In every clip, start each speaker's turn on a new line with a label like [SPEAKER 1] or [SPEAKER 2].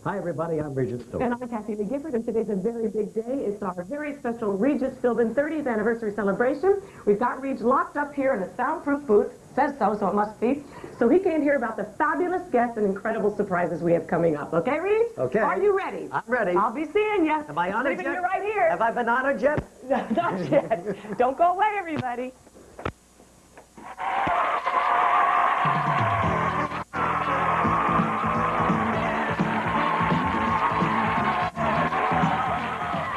[SPEAKER 1] Hi, everybody. I'm Regis.
[SPEAKER 2] And I'm Kathy Lee Gifford, and today's a very big day. It's our very special Regis Philbin 30th anniversary celebration. We've got Regis locked up here in a soundproof booth. Says so it must be. So he can hear about the fabulous guests and incredible surprises we have coming up. Okay, Regis?
[SPEAKER 1] Okay.
[SPEAKER 2] Are you ready?
[SPEAKER 1] I'm ready.
[SPEAKER 2] I'll be seeing you.
[SPEAKER 1] Am I honored
[SPEAKER 2] Leaving
[SPEAKER 1] yet?
[SPEAKER 2] you right here.
[SPEAKER 1] Have I been honored yet?
[SPEAKER 2] Not yet. Don't go away, everybody.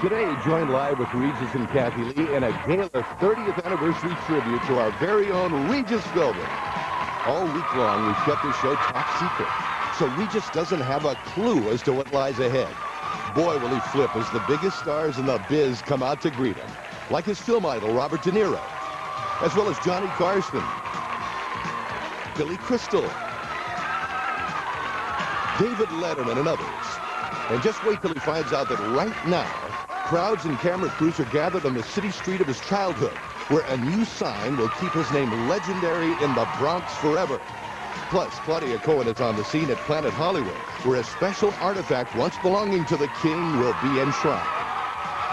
[SPEAKER 3] Today, joined live with Regis and Kathy Lee in a gala 30th anniversary tribute to our very own Regis Philbin. All week long, we kept the show top secret, so Regis doesn't have a clue as to what lies ahead. Boy, will he flip as the biggest stars in the biz come out to greet him, like his film idol, Robert De Niro, as well as Johnny Carson, Billy Crystal, David Letterman, and others. And just wait till he finds out that right now, crowds and camera crews are gathered on the city street of his childhood, where a new sign will keep his name legendary in the Bronx forever. Plus, Claudia Cohen is on the scene at Planet Hollywood, where a special artifact once belonging to the king will be enshrined.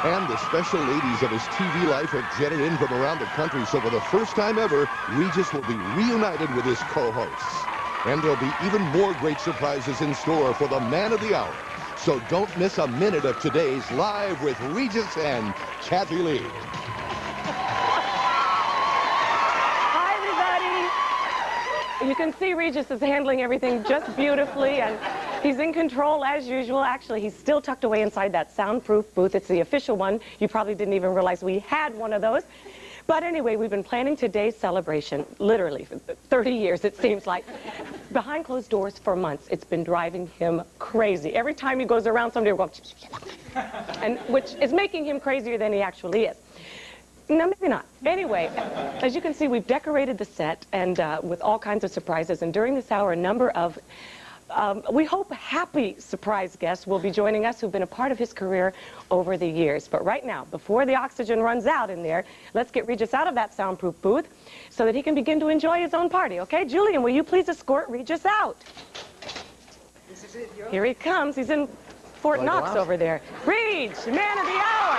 [SPEAKER 3] And the special ladies of his TV life have jetted in from around the country, so for the first time ever, Regis will be reunited with his co-hosts. And there'll be even more great surprises in store for the man of the hour. So don't miss a minute of today's Live with Regis and Kathy Lee.
[SPEAKER 2] Hi, everybody. You can see Regis is handling everything just beautifully, and he's in control as usual. Actually, he's still tucked away inside that soundproof booth. It's the official one. You probably didn't even realize we had one of those. But anyway, we've been planning today's celebration, literally, for 30 years, it seems like. Behind closed doors for months, it's been driving him crazy. Every time he goes around, somebody will go, and which is making him crazier than he actually is. No, maybe not. Anyway, as you can see, we've decorated the set and with all kinds of surprises. And during this hour, a number of we hope happy surprise guests will be joining us who've been a part of his career over the years. But right now, before the oxygen runs out in there, let's get Regis out of that soundproof booth so that he can begin to enjoy his own party. Okay, Julian, will you please escort Regis out?
[SPEAKER 4] This is it,
[SPEAKER 2] Here he comes. He's in Fort Knox over there. Reg, man of the hour.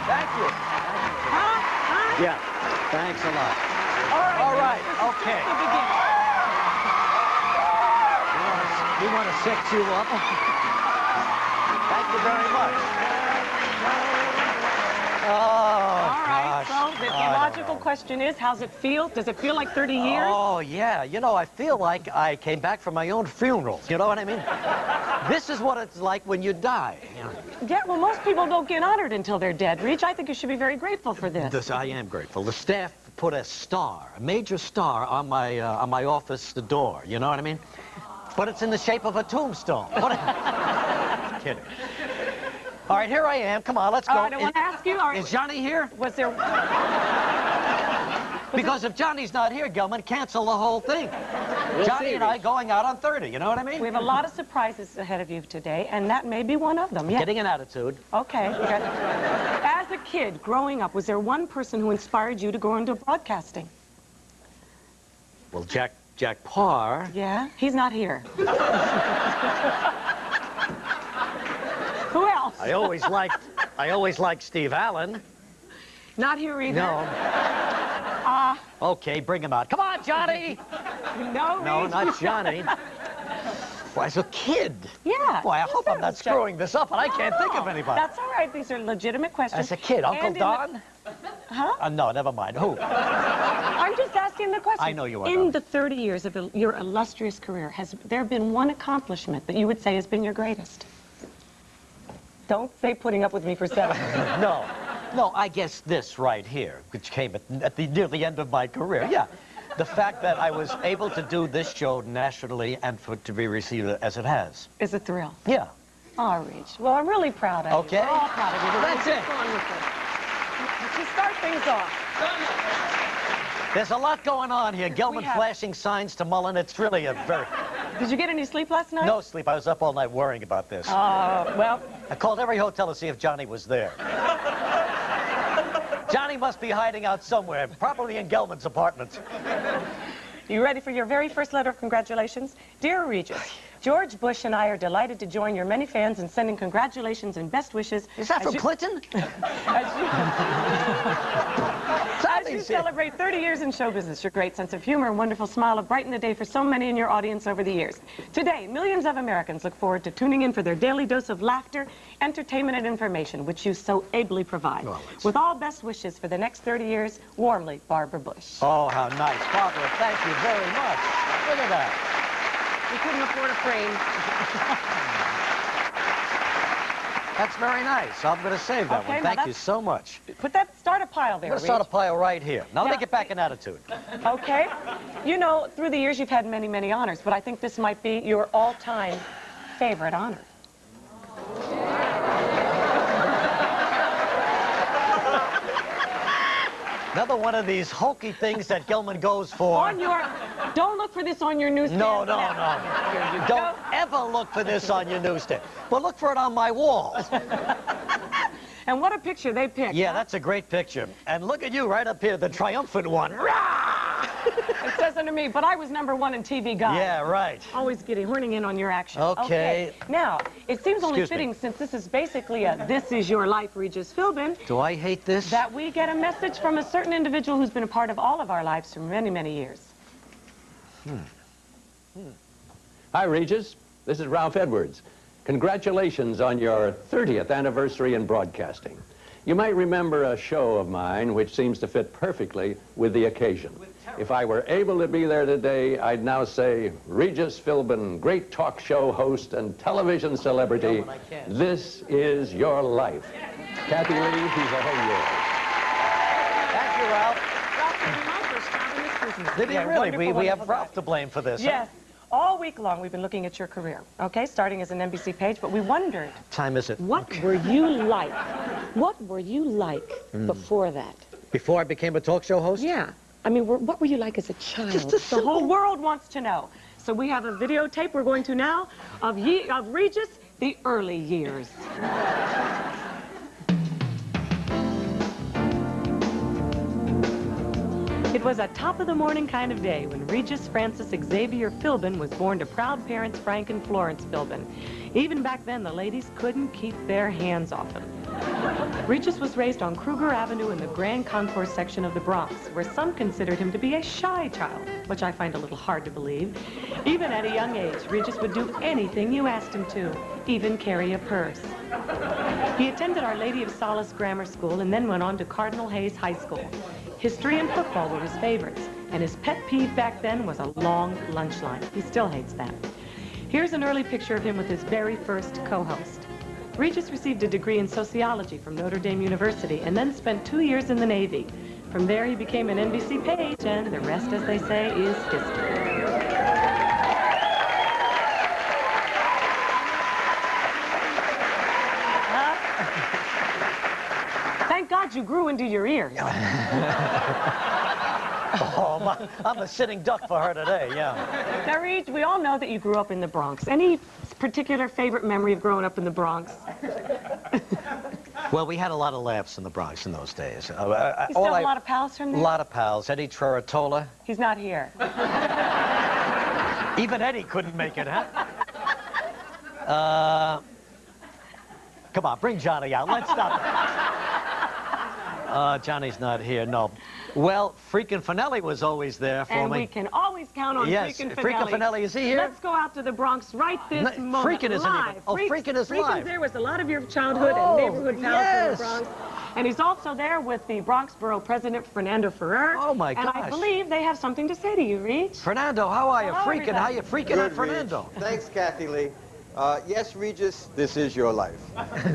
[SPEAKER 4] Thank you.
[SPEAKER 2] Huh?
[SPEAKER 1] Yeah. Thanks a lot.
[SPEAKER 4] All right. Okay.
[SPEAKER 1] We want to sex you up.
[SPEAKER 4] Thank you very much.
[SPEAKER 2] All right, so the logical question is, how's it feel? Does it feel like 30 years?
[SPEAKER 4] Oh, yeah. You know, I feel like I came back from my own funeral. You know what I mean? This is what it's like when you die. You know?
[SPEAKER 2] Yeah, well, most people don't get honored until they're dead. Reg, I think you should be very grateful for this.
[SPEAKER 4] I am grateful. The staff put a star, a major star, on my office door. You know what I mean? But it's in the shape of a tombstone. Kidding. All right, here I am. Come on, let's go.
[SPEAKER 2] All right, I want to ask you. All right,
[SPEAKER 4] is Johnny here?
[SPEAKER 2] Was there...
[SPEAKER 4] Because if Johnny's not here, Gilman, cancel the whole thing. Johnny and I going out on 30, you know what I mean?
[SPEAKER 2] We have a lot of surprises ahead of you today, and that may be one of them. Yeah.
[SPEAKER 4] Getting an attitude.
[SPEAKER 2] Okay. As a kid, growing up, was there one person who inspired you to go into broadcasting?
[SPEAKER 4] Well, Jack Parr.
[SPEAKER 2] Yeah? He's not here. Who else?
[SPEAKER 4] I always liked Steve Allen.
[SPEAKER 2] Not here either.
[SPEAKER 4] No. Okay, bring him out. Come on, Johnny!
[SPEAKER 2] No,
[SPEAKER 4] No, not Johnny. Boy, as a kid.
[SPEAKER 2] Yeah.
[SPEAKER 4] Boy, I hope I'm not screwing this up, and I can't think of anybody.
[SPEAKER 2] That's all right. These are legitimate questions.
[SPEAKER 4] As a kid, Uncle Don?
[SPEAKER 2] Huh?
[SPEAKER 4] No, never mind. Who?
[SPEAKER 2] I'm just asking the question.
[SPEAKER 4] I know you are.
[SPEAKER 2] In the 30 years of your illustrious career, has there been one accomplishment that you would say has been your greatest? Don't say putting up with me for 7 years.
[SPEAKER 4] No, I guess this right here, which came near the end of my career. Yeah. The fact that I was able to do this show nationally and for it to be received as it has.
[SPEAKER 2] Is a thrill.
[SPEAKER 4] Yeah.
[SPEAKER 2] Oh, Reg. Well, I'm really proud of you.
[SPEAKER 4] Okay.
[SPEAKER 2] We're all proud of you.
[SPEAKER 4] That's it.
[SPEAKER 2] Go on with it. Let's start things off.
[SPEAKER 4] There's a lot going on here. Gilman flashing signs to Mullen. It's really a very...
[SPEAKER 2] Did you get any sleep last night?
[SPEAKER 4] No sleep. I was up all night worrying about this.
[SPEAKER 2] Well.
[SPEAKER 4] I called every hotel to see if Johnny was there. Johnny must be hiding out somewhere, probably in Gelman's apartment.
[SPEAKER 2] You ready for your very first letter of congratulations? Dear Regis, George Bush and I are delighted to join your many fans in sending congratulations and best wishes.
[SPEAKER 4] Is that from Clinton?
[SPEAKER 2] As you celebrate 30 years in show business, your great sense of humor and wonderful smile have brightened the day for so many in your audience over the years. Today, millions of Americans look forward to tuning in for their daily dose of laughter, entertainment, and information, which you so ably provide.
[SPEAKER 4] Well,
[SPEAKER 2] with all best wishes for the next 30 years, warmly, Barbara Bush.
[SPEAKER 4] Oh, how nice. Barbara, thank you very much. Look at that.
[SPEAKER 2] We couldn't afford a frame.
[SPEAKER 4] That's very nice. I'm going to save that
[SPEAKER 2] Okay,
[SPEAKER 4] one.
[SPEAKER 2] now
[SPEAKER 4] Thank you so much.
[SPEAKER 2] Start a pile there,
[SPEAKER 4] I'm going to start a pile right here. Now, let me get back in attitude.
[SPEAKER 2] Okay. You know, through the years, you've had many, many honors, but I think this might be your all-time favorite honor.
[SPEAKER 4] Another one of these hokey things that Gelman goes for.
[SPEAKER 2] Don't look for this on your newsstand.
[SPEAKER 4] No.
[SPEAKER 2] Here you
[SPEAKER 4] Don't
[SPEAKER 2] go.
[SPEAKER 4] ever look for this on your newsstand. But look for it on my wall.
[SPEAKER 2] And what a picture they picked.
[SPEAKER 4] Yeah,
[SPEAKER 2] huh?
[SPEAKER 4] that's a great picture. And look at you right up here, the triumphant one.
[SPEAKER 2] It says under me, but I was #1 in TV Guide.
[SPEAKER 4] Yeah, right.
[SPEAKER 2] Always horning in on your action.
[SPEAKER 4] Okay.
[SPEAKER 2] Now, it seems only
[SPEAKER 4] Excuse me.
[SPEAKER 2] fitting, since this is basically a This Is Your Life, Regis Philbin,
[SPEAKER 4] Do I hate this?
[SPEAKER 2] that we get a message from a certain individual who's been a part of all of our lives for many, many years.
[SPEAKER 5] Hi, Regis. This is Ralph Edwards. Congratulations on your 30th anniversary in broadcasting. You might remember a show of mine which seems to fit perfectly with the occasion. If I were able to be there today, I'd now say, Regis Philbin, great talk show host and television celebrity, this is your life. Kathy Lee, he's a whole year.
[SPEAKER 4] Thank you, Ralph.
[SPEAKER 2] Ralph, this is my first job in this business.
[SPEAKER 4] Did he
[SPEAKER 2] Yeah,
[SPEAKER 4] really?
[SPEAKER 2] wonderful,
[SPEAKER 4] We have
[SPEAKER 2] wonderful
[SPEAKER 4] Ralph
[SPEAKER 2] guy.
[SPEAKER 4] to blame for this.
[SPEAKER 2] Yes. All week long, we've been looking at your career, okay, starting as an NBC page, but we wondered,
[SPEAKER 4] What time is it?
[SPEAKER 2] what were you like? What were you like before that?
[SPEAKER 4] Before I became a talk show host?
[SPEAKER 2] Yeah. I mean, what were you like as a child?
[SPEAKER 4] Just a
[SPEAKER 2] The whole world wants to know. So we have a videotape we're going to now of Regis, the early years. It was a top-of-the-morning kind of day when Regis Francis Xavier Philbin was born to proud parents Frank and Florence Philbin. Even back then, the ladies couldn't keep their hands off him. Regis was raised on Kruger Avenue in the Grand Concourse section of the Bronx, where some considered him to be a shy child, which I find a little hard to believe. Even at a young age, Regis would do anything you asked him to, even carry a purse. He attended Our Lady of Solace Grammar School and then went on to Cardinal Hayes High School. History and football were his favorites, and his pet peeve back then was a long lunch line. He still hates that. Here's an early picture of him with his very first co-host. Regis received a degree in sociology from Notre Dame University and then spent 2 years in the Navy. From there, he became an NBC page, and the rest, as they say, is history. Thank God you grew into your ears.
[SPEAKER 4] Oh, I'm a sitting duck for her today, yeah.
[SPEAKER 2] Now, Reg, we all know that you grew up in the Bronx. Any particular favorite memory of growing up in the Bronx?
[SPEAKER 4] Well, we had a lot of laughs in the Bronx in those days.
[SPEAKER 2] You still have a lot of pals from there?
[SPEAKER 4] A lot of pals. Eddie Treratola.
[SPEAKER 2] He's not here.
[SPEAKER 4] Even Eddie couldn't make it, huh? Come on, bring Johnny out. Let's stop it. Johnny's not here, no. Well, Freakin' Finelli was always there for
[SPEAKER 2] And
[SPEAKER 4] me.
[SPEAKER 2] we can always count on
[SPEAKER 4] Yes,
[SPEAKER 2] Freakin' Finelli.
[SPEAKER 4] Freakin' Finelli, is he here?
[SPEAKER 2] Let's go out to the Bronx right this
[SPEAKER 4] No,
[SPEAKER 2] moment.
[SPEAKER 4] Freakin' isn't
[SPEAKER 2] live.
[SPEAKER 4] even- oh, Freakin' is live.
[SPEAKER 2] Freakin's there with a lot of your childhood
[SPEAKER 4] Oh,
[SPEAKER 2] and neighborhood pals in
[SPEAKER 4] yes.
[SPEAKER 2] the Bronx. And he's also there with the Bronx Borough President, Fernando Ferrer.
[SPEAKER 4] Oh, my
[SPEAKER 2] And I
[SPEAKER 4] gosh.
[SPEAKER 2] believe they have something to say to you, Reg.
[SPEAKER 4] Fernando, how are you?
[SPEAKER 2] Hello,
[SPEAKER 4] Freakin', how
[SPEAKER 2] everybody.
[SPEAKER 4] you freaking out, Fernando?
[SPEAKER 6] Reg. Thanks, Kathy Lee. Yes, Regis, this is your life.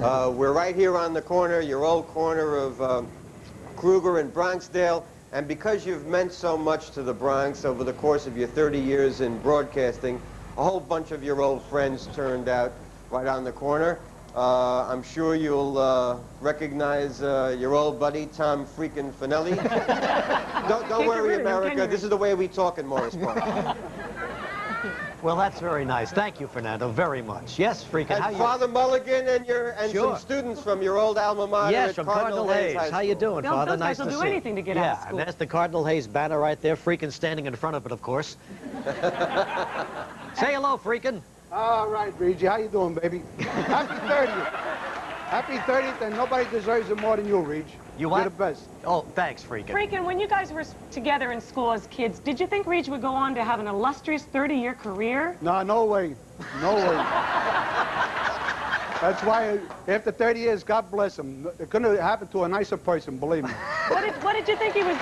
[SPEAKER 6] We're right here on the corner, your old corner of Kruger and Bronxdale. And because you've meant so much to the Bronx over the course of your 30 years in broadcasting, a whole bunch of your old friends turned out right on the corner. I'm sure you'll recognize your old buddy, Tom Freakin' Finelli. Don't worry, America. This is the way we talk in Morris Park.
[SPEAKER 4] Well, that's very nice. Thank you, Fernando, very much. Yes, Freakin', how
[SPEAKER 6] And
[SPEAKER 4] you...
[SPEAKER 6] Father Mulligan and
[SPEAKER 4] Sure.
[SPEAKER 6] some students from your old alma mater
[SPEAKER 4] Yes,
[SPEAKER 6] at
[SPEAKER 4] from
[SPEAKER 6] Cardinal Hayes High
[SPEAKER 4] How you
[SPEAKER 6] School.
[SPEAKER 4] doing,
[SPEAKER 2] Those
[SPEAKER 4] Father?
[SPEAKER 2] guys
[SPEAKER 4] Nice
[SPEAKER 2] will
[SPEAKER 4] to
[SPEAKER 2] do
[SPEAKER 4] see you.
[SPEAKER 2] anything to get out of school.
[SPEAKER 4] And there's the Cardinal Hayes banner right there. Freakin' standing in front of it, of course. Say hello, Freakin'.
[SPEAKER 7] All right, Regis. How you doing, baby? Happy 30th. Happy 30th, and nobody deserves it more than you, Reg.
[SPEAKER 4] You what?
[SPEAKER 7] You're the best.
[SPEAKER 4] Oh, thanks, Freakin'.
[SPEAKER 2] Freakin', when you guys were together in school as kids, did you think Reg would go on to have an illustrious 30-year career?
[SPEAKER 7] No, no way. No way. That's why, after 30 years, God bless him. It couldn't have happened to a nicer person, believe me.
[SPEAKER 2] What did you think he was...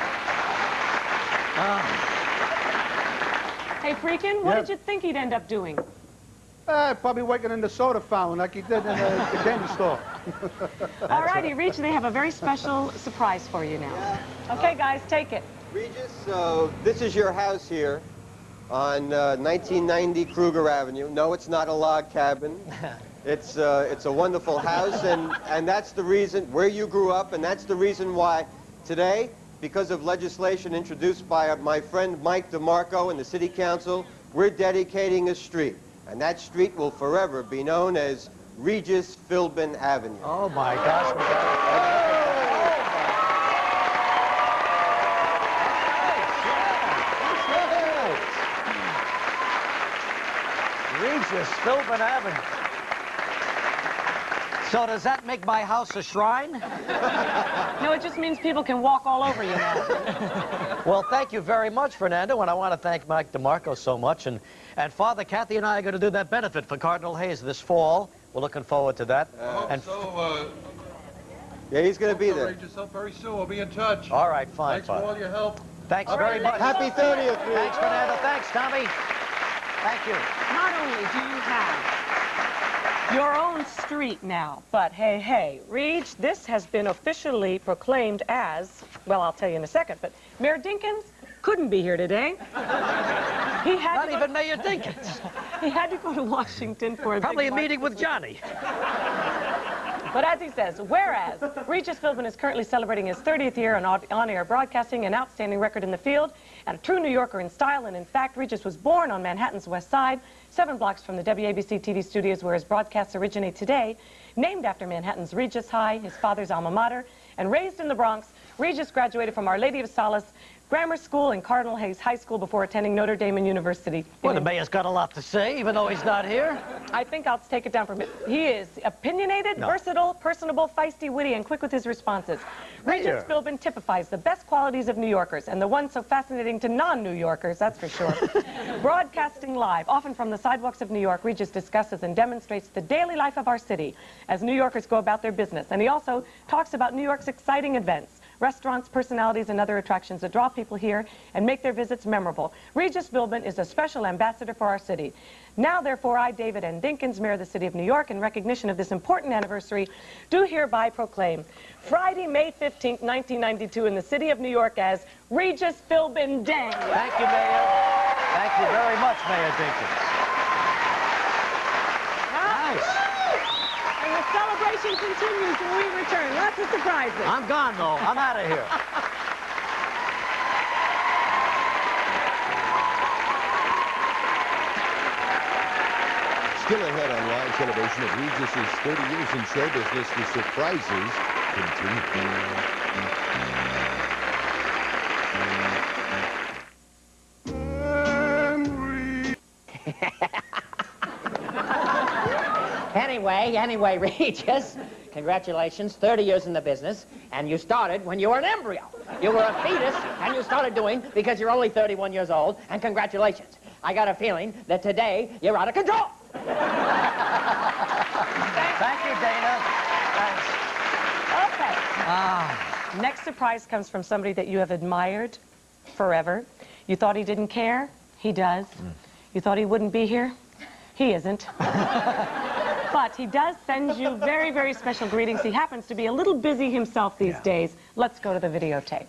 [SPEAKER 2] Hey, Freakin', what
[SPEAKER 7] Yeah.
[SPEAKER 2] did you think he'd end up doing?
[SPEAKER 7] Probably working in the soda fountain like he did in the candy store.
[SPEAKER 2] All righty, Reg, they have a very special surprise for you now. Okay, guys, take it.
[SPEAKER 6] Regis, this is your house here on 1990 Kruger Avenue. No, it's not a log cabin. It's a wonderful house, and that's the reason where you grew up, and that's the reason why today, because of legislation introduced by my friend Mike DeMarco and the City Council, we're dedicating a street. And that street will forever be known as Regis Philbin Avenue.
[SPEAKER 4] Oh, my gosh. Regis Philbin Avenue. So does that make my house a shrine?
[SPEAKER 2] No, it just means people can walk all over you now.
[SPEAKER 4] Well, thank you very much, Fernando, and I want to thank Mike DeMarco so much. And Father, Kathy and I are going to do that benefit for Cardinal Hayes this fall. We're looking forward to that.
[SPEAKER 6] Yeah, he's going to be there.
[SPEAKER 8] Regis up very soon. We'll be in touch.
[SPEAKER 4] All right, fine,
[SPEAKER 8] Thanks for
[SPEAKER 4] Father.
[SPEAKER 8] all your help.
[SPEAKER 4] Thanks very much.
[SPEAKER 6] Happy 30th, Regis.
[SPEAKER 4] Thanks, Fernando. Thanks, Tommy. Thank you.
[SPEAKER 2] Not only do you have your own street now, but hey, Reg, this has been officially proclaimed as, well, I'll tell you in a second, but Mayor Dinkins couldn't be here today. He had
[SPEAKER 4] Not even Mayor Dinkins.
[SPEAKER 2] He had to go to Washington for a
[SPEAKER 4] Probably
[SPEAKER 2] big
[SPEAKER 4] a meeting with Johnny.
[SPEAKER 2] But as he says, whereas Regis Philbin is currently celebrating his 30th year on-air broadcasting, an outstanding record in the field, and a true New Yorker in style, and in fact, Regis was born on Manhattan's West Side, 7 blocks from the WABC TV studios where his broadcasts originate today, named after Manhattan's Regis High, his father's alma mater, and raised in the Bronx, Regis graduated from Our Lady of Solace Grammar School and Cardinal Hayes High School before attending Notre Dame University.
[SPEAKER 4] Well, the mayor's got a lot to say, even though he's not here.
[SPEAKER 2] I think I'll take it down from him. He is opinionated, versatile, personable, feisty, witty, and quick with his responses. Regis Philbin typifies the best qualities of New Yorkers, and the one so fascinating to non-New Yorkers, that's for sure. Broadcasting live, often from the sidewalks of New York, Regis discusses and demonstrates the daily life of our city as New Yorkers go about their business. And he also talks about New York's exciting events, restaurants, personalities, and other attractions that draw people here and make their visits memorable. Regis Philbin is a special ambassador for our city. Now, therefore, I, David N. Dinkins, Mayor of the City of New York, in recognition of this important anniversary, do hereby proclaim Friday, May 15th, 1992, in the City of New York as Regis Philbin Day.
[SPEAKER 4] Thank you, Mayor. Thank you very much, Mayor Dinkins. Nice.
[SPEAKER 2] And the celebration continues when we return. Lots of surprises.
[SPEAKER 4] I'm gone, though. I'm out of here.
[SPEAKER 3] Still ahead on live celebration of Regis's 30 years in show business, the surprises
[SPEAKER 9] continue. Anyway, Regis, congratulations, 30 years in the business, and you started when you were an embryo. You were a fetus, and you started doing because you're only 31 years old, and congratulations. I got a feeling that today you're out of control.
[SPEAKER 4] Thank you, Dana. Thanks.
[SPEAKER 2] Okay. Next surprise comes from somebody that you have admired forever. You thought he didn't care? He does. You thought he wouldn't be here? He isn't. But he does send you very, very special greetings. He happens to be a little busy himself these days. Let's go to the videotape.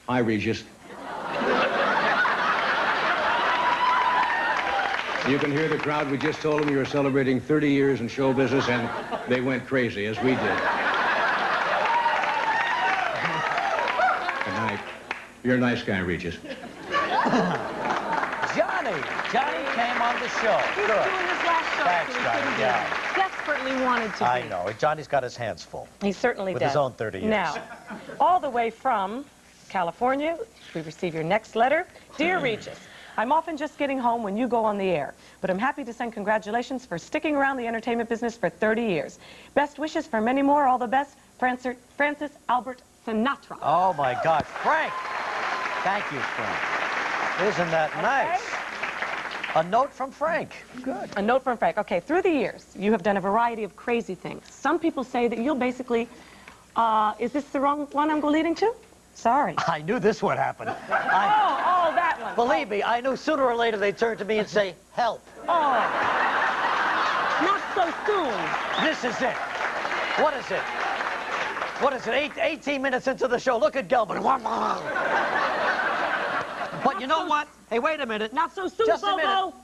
[SPEAKER 10] Hi, Regis. You can hear the crowd. We just told them you were celebrating 30 years in show business, and they went crazy, as we did. Good night. You're a nice guy, Regis.
[SPEAKER 4] Johnny! show.
[SPEAKER 2] He's
[SPEAKER 4] Good.
[SPEAKER 2] doing his last show.
[SPEAKER 4] Thanks,
[SPEAKER 2] so he
[SPEAKER 4] Johnny,
[SPEAKER 2] couldn't be.
[SPEAKER 4] yeah.
[SPEAKER 2] Desperately wanted to be.
[SPEAKER 4] I know. Johnny's got his hands full.
[SPEAKER 2] He certainly
[SPEAKER 4] With
[SPEAKER 2] does.
[SPEAKER 4] his own 30 years.
[SPEAKER 2] Now, all the way from California, we receive your next letter. Dear Regis, I'm often just getting home when you go on the air, but I'm happy to send congratulations for sticking around the entertainment business for 30 years. Best wishes for many more. All the best, Francis Albert Sinatra.
[SPEAKER 4] Oh, my God. Frank! Thank you, Frank. Isn't that nice? A note from Frank. Good.
[SPEAKER 2] A note from Frank. Okay, through the years, you have done a variety of crazy things. Some people say that you'll basically, is this the wrong one I'm leading to? Sorry.
[SPEAKER 4] I knew this would happen.
[SPEAKER 2] Oh, that one.
[SPEAKER 4] Believe me, I knew sooner or later they'd turn to me and say, help.
[SPEAKER 2] Oh, not so soon.
[SPEAKER 4] This is it. What is it? What is it? 18 minutes into the show. Look at Gelman. But you know what? Hey, wait a minute.
[SPEAKER 2] Not so soon,
[SPEAKER 4] Just a
[SPEAKER 2] Bobo.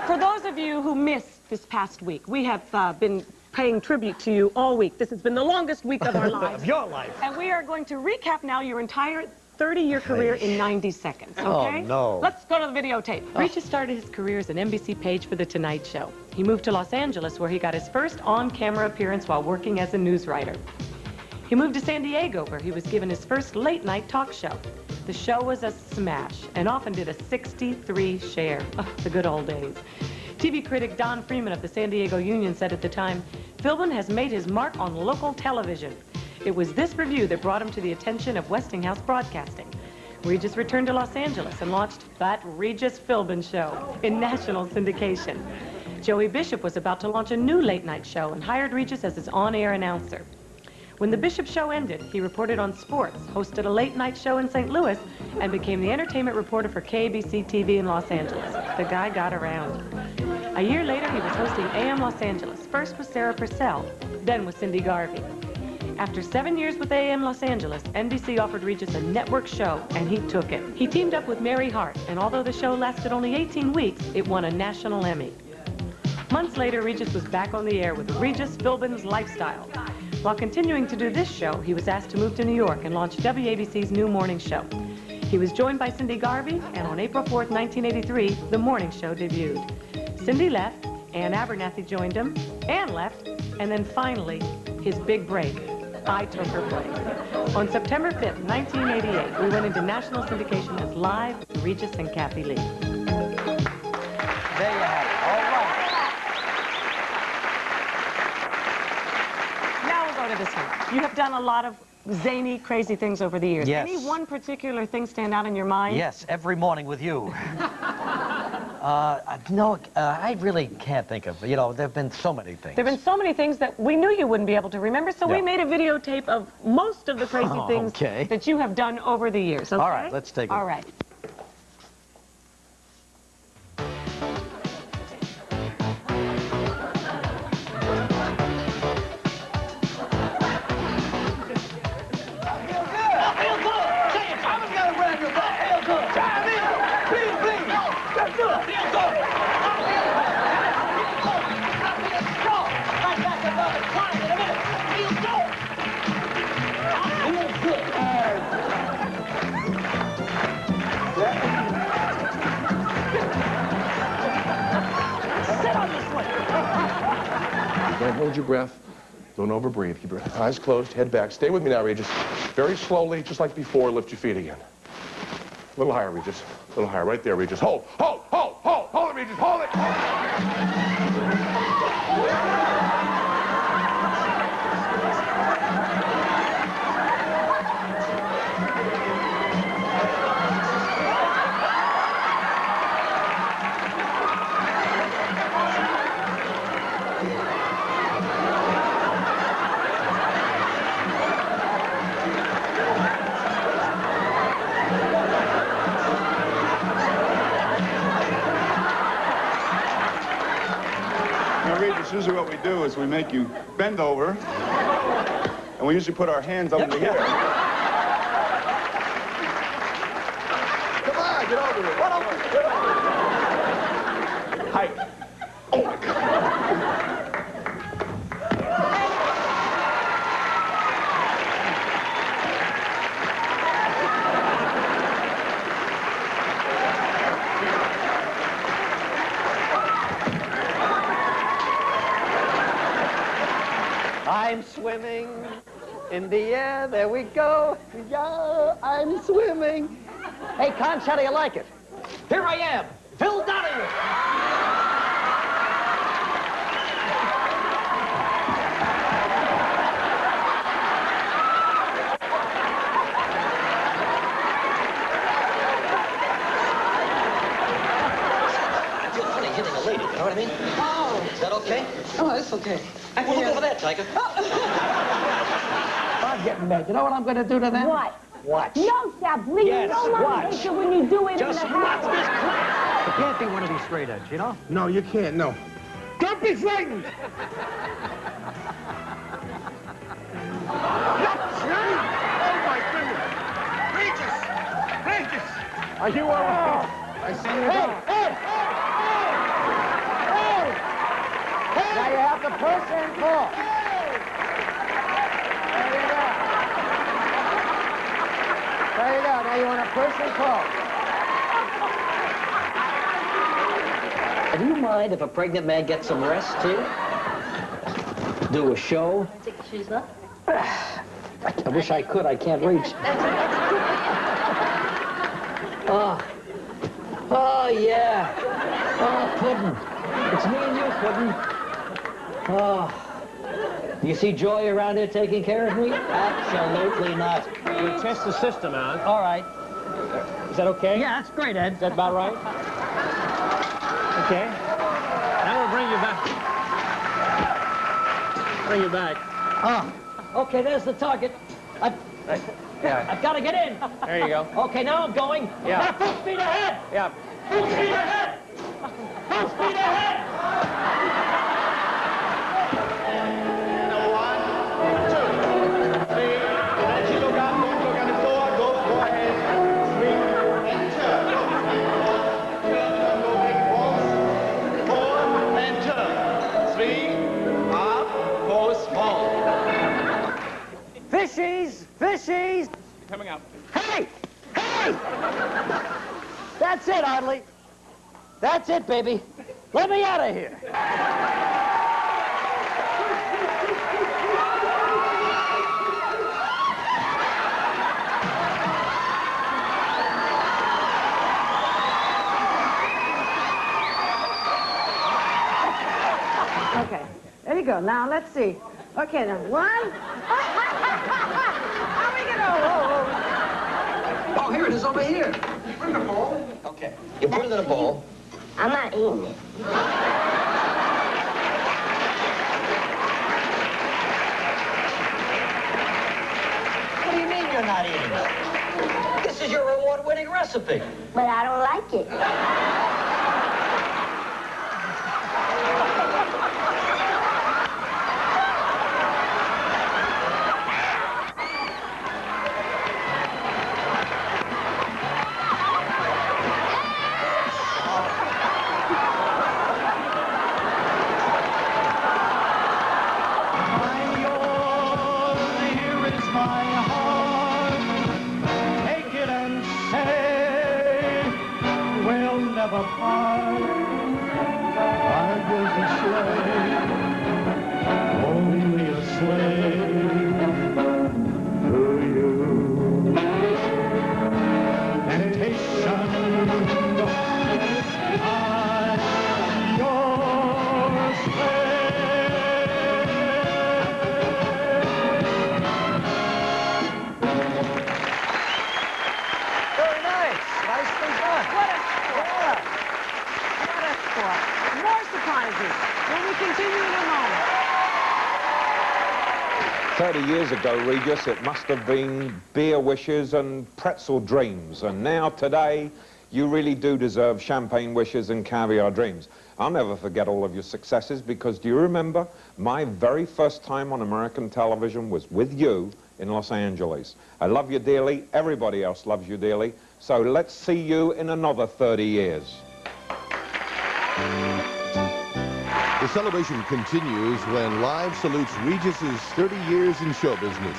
[SPEAKER 2] For those of you who missed this past week, we have been paying tribute to you all week. This has been the longest week of our lives.
[SPEAKER 4] Of your life.
[SPEAKER 2] And we are going to recap now your entire 30-year career in 90 seconds, okay?
[SPEAKER 4] Oh, no.
[SPEAKER 2] Let's go to the videotape. Regis started his career as an NBC page for The Tonight Show. He moved to Los Angeles, where he got his first on-camera appearance while working as a news writer. He moved to San Diego, where he was given his first late-night talk show. The show was a smash and often did a 63 share. Oh, the good old days. TV critic Don Freeman of the San Diego Union said at the time, "Philbin has made his mark on local television." It was this review that brought him to the attention of Westinghouse Broadcasting. Regis returned to Los Angeles and launched That Regis Philbin Show in national syndication. Joey Bishop was about to launch a new late-night show and hired Regis as his on-air announcer. When the Bishop show ended, he reported on sports, hosted a late-night show in St. Louis, and became the entertainment reporter for KABC TV in Los Angeles. The guy got around. A year later, he was hosting AM Los Angeles, first with Sarah Purcell, then with Cindy Garvey. After 7 years with AM Los Angeles, NBC offered Regis a network show, and he took it. He teamed up with Mary Hart, and although the show lasted only 18 weeks, it won a national Emmy. Months later, Regis was back on the air with Regis Philbin's Lifestyle. While continuing to do this show, he was asked to move to New York and launch WABC's new morning show. He was joined by Cindy Garvey, and on April 4th, 1983, the morning show debuted. Cindy left, Ann Abernathy joined him, Ann left, and then finally, his big break, I Took Her Place. On September 5th, 1988, we went into national syndication as Live with Regis and Kathy Lee.
[SPEAKER 4] There you have it. All right.
[SPEAKER 2] Now we'll go to this one. You have done a lot of zany, crazy things over the years.
[SPEAKER 4] Yes.
[SPEAKER 2] Any one particular thing stand out in your mind?
[SPEAKER 4] Yes, every morning with you. No, I really can't think of, there have been so many things.
[SPEAKER 2] There have been so many things that we knew you wouldn't be able to remember, so we made a videotape of most of the crazy things that you have done over the years, okay?
[SPEAKER 4] All right, let's take it.
[SPEAKER 2] All right.
[SPEAKER 11] Don't hold your breath. Don't overbreathe. Keep your eyes closed, head back. Stay with me now, Regis. Very slowly, just like before, lift your feet again. A little higher, Regis. A little higher. Right there, Regis. Hold, hold, hold, hold, hold it, Regis. Hold it.
[SPEAKER 12] Usually what we do is we make you bend over, and we usually put our hands under the hair.
[SPEAKER 11] Come on, get over here. Get over here. Height. Oh, my God.
[SPEAKER 13] I'm swimming in the air. There we go. Yeah, I'm swimming. Hey, Conch, how do you like it? Here I am, Phil Donahue.
[SPEAKER 4] Hitting a lady, you know what I mean?
[SPEAKER 14] Oh.
[SPEAKER 4] Is that okay?
[SPEAKER 14] Oh, it's okay.
[SPEAKER 4] Well, look over there, Tiger.
[SPEAKER 13] I'm getting mad. You know what I'm going to do to them?
[SPEAKER 14] What?
[SPEAKER 13] Watch.
[SPEAKER 14] No, stop, please.
[SPEAKER 13] Yes,
[SPEAKER 14] No
[SPEAKER 13] watch.
[SPEAKER 14] motivation when you do it
[SPEAKER 13] Just
[SPEAKER 14] in the
[SPEAKER 13] watch
[SPEAKER 14] house.
[SPEAKER 13] this crap.
[SPEAKER 4] You can't be one of these straight edge, you know?
[SPEAKER 7] No, you can't, no. Don't be frightened! Oh, my goodness! Regis! Are you all right? I see you down.
[SPEAKER 13] Now you have to push and pull. There you go. Now you want to push and pull.
[SPEAKER 4] Do you mind if a pregnant man gets some rest, too? Do a show?
[SPEAKER 14] Take your shoes off.
[SPEAKER 13] I wish I could. I can't reach. Oh, yeah. Oh, Puddin'. It's me and you, Puddin'. Oh. Do you see Joy around here taking care of me? Absolutely not.
[SPEAKER 9] We'll test the system out.
[SPEAKER 13] All right.
[SPEAKER 9] Is that okay?
[SPEAKER 13] Yeah, that's great, Ed.
[SPEAKER 9] Is that about right? Okay. Now we'll bring you back. Bring you back.
[SPEAKER 13] Oh, okay, there's the target. I've got to get in.
[SPEAKER 9] There you go.
[SPEAKER 13] Okay, now I'm going.
[SPEAKER 9] Yeah.
[SPEAKER 13] Now full speed ahead.
[SPEAKER 9] Yeah.
[SPEAKER 13] Full speed ahead. Full speed ahead. Fishies! Fishies!
[SPEAKER 8] Coming up.
[SPEAKER 13] Hey! Hey! That's it, Audley. That's it, baby. Let me out of here.
[SPEAKER 14] Okay, there you go. Now, let's see. Okay, now, one. How we gonna...
[SPEAKER 4] Oh, here it is over here.
[SPEAKER 7] Bring the ball.
[SPEAKER 4] Okay. You put it in a bowl.
[SPEAKER 14] I'm not eating it.
[SPEAKER 4] What do you mean you're not eating it? This is your award-winning recipe.
[SPEAKER 14] But I don't like it.
[SPEAKER 2] More surprises when we continue in a moment.
[SPEAKER 15] 30 years ago, Regis, it must have been beer wishes and pretzel dreams. And now, today, you really do deserve champagne wishes and caviar dreams. I'll never forget all of your successes because, do you remember, my very first time on American television was with you in Los Angeles. I love you dearly. Everybody else loves you dearly. So let's see you in another 30 years.
[SPEAKER 3] The celebration continues when Live salutes Regis's 30 years in show business.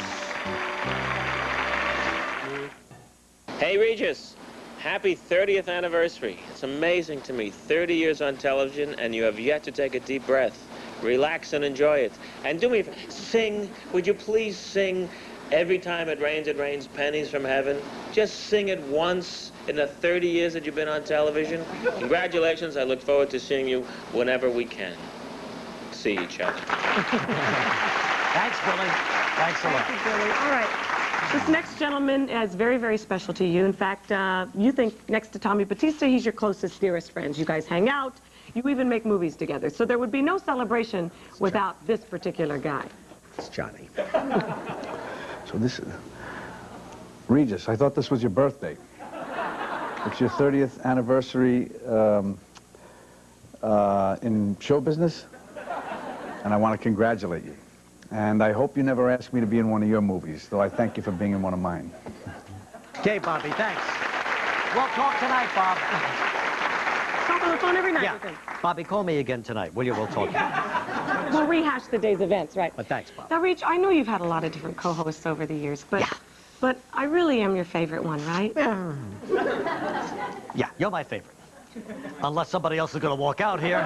[SPEAKER 9] Hey, Regis.
[SPEAKER 16] Happy 30th anniversary. It's amazing to me. 30 years on television, and you have yet to take a deep breath. Relax and enjoy it. And do me a favor, sing. Would you please sing Every Time It Rains, Pennies from Heaven? Just sing it once in the 30 years that you've been on television. Congratulations. I look forward to seeing you whenever we can see each other.
[SPEAKER 4] Thanks, Billy. Thanks a lot.
[SPEAKER 2] Thank you, Billy. All right. This next gentleman is very, very special to you. In fact, you think next to Tommy Batista, he's your closest, dearest friends. You guys hang out. You even make movies together. So there would be no celebration without this particular guy.
[SPEAKER 7] It's Johnny. So this is... Regis, I thought this was your birthday. It's your 30th anniversary in show business, and I want to congratulate you. And I hope you never ask me to be in one of your movies, though I thank you for being in one of mine.
[SPEAKER 4] Okay, Bobby, thanks. We'll talk tonight, Bob.
[SPEAKER 2] Talk on the phone every night with him.
[SPEAKER 4] Bobby, call me again tonight, will you? We'll talk.
[SPEAKER 2] We'll rehash the day's events, right?
[SPEAKER 4] But thanks, Bob.
[SPEAKER 2] Now, Reach, I know you've had a lot of different co-hosts over the years, but I really am your favorite one, right?
[SPEAKER 4] Yeah, you're my favorite. Unless somebody else is going to walk out here.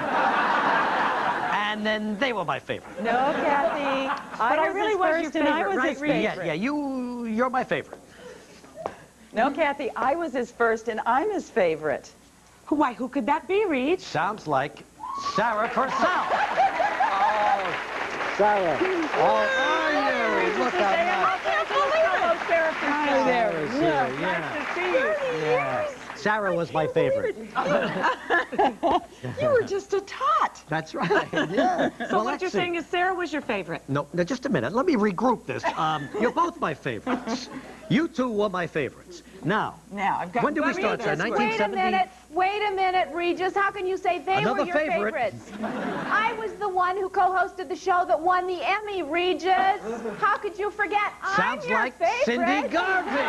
[SPEAKER 4] And then they were my favorite.
[SPEAKER 14] No, Kathy.
[SPEAKER 2] I really was your favorite,
[SPEAKER 14] and I was
[SPEAKER 2] right,
[SPEAKER 14] his favorite.
[SPEAKER 4] Yeah, you're my favorite.
[SPEAKER 14] No, Kathy, I was his first, and I'm his favorite.
[SPEAKER 2] Why, who could that be, Reach?
[SPEAKER 4] Sounds like Sarah Purcell.
[SPEAKER 1] Sarah.
[SPEAKER 4] How are you? Look how nice.
[SPEAKER 2] Sarah
[SPEAKER 14] Hi there.
[SPEAKER 4] Yeah.
[SPEAKER 2] Nice to see you.
[SPEAKER 4] Yeah. Sarah was my favorite.
[SPEAKER 14] You were just a tot.
[SPEAKER 4] That's right. Yeah.
[SPEAKER 2] So what you're saying is Sarah was your favorite?
[SPEAKER 4] No, now just a minute. Let me regroup this. You're both my favorites. You two were my favorites. Now,
[SPEAKER 14] I've got...
[SPEAKER 4] when did we start, sir? 1970?
[SPEAKER 17] Wait a minute, Regis. How can you say they
[SPEAKER 4] Another
[SPEAKER 17] were your
[SPEAKER 4] favorite.
[SPEAKER 17] favorites? I was the one who co-hosted the show that won the Emmy, Regis. How could you forget?
[SPEAKER 4] Sounds
[SPEAKER 17] I'm your
[SPEAKER 4] like
[SPEAKER 17] favorite.
[SPEAKER 4] Cindy Garvey.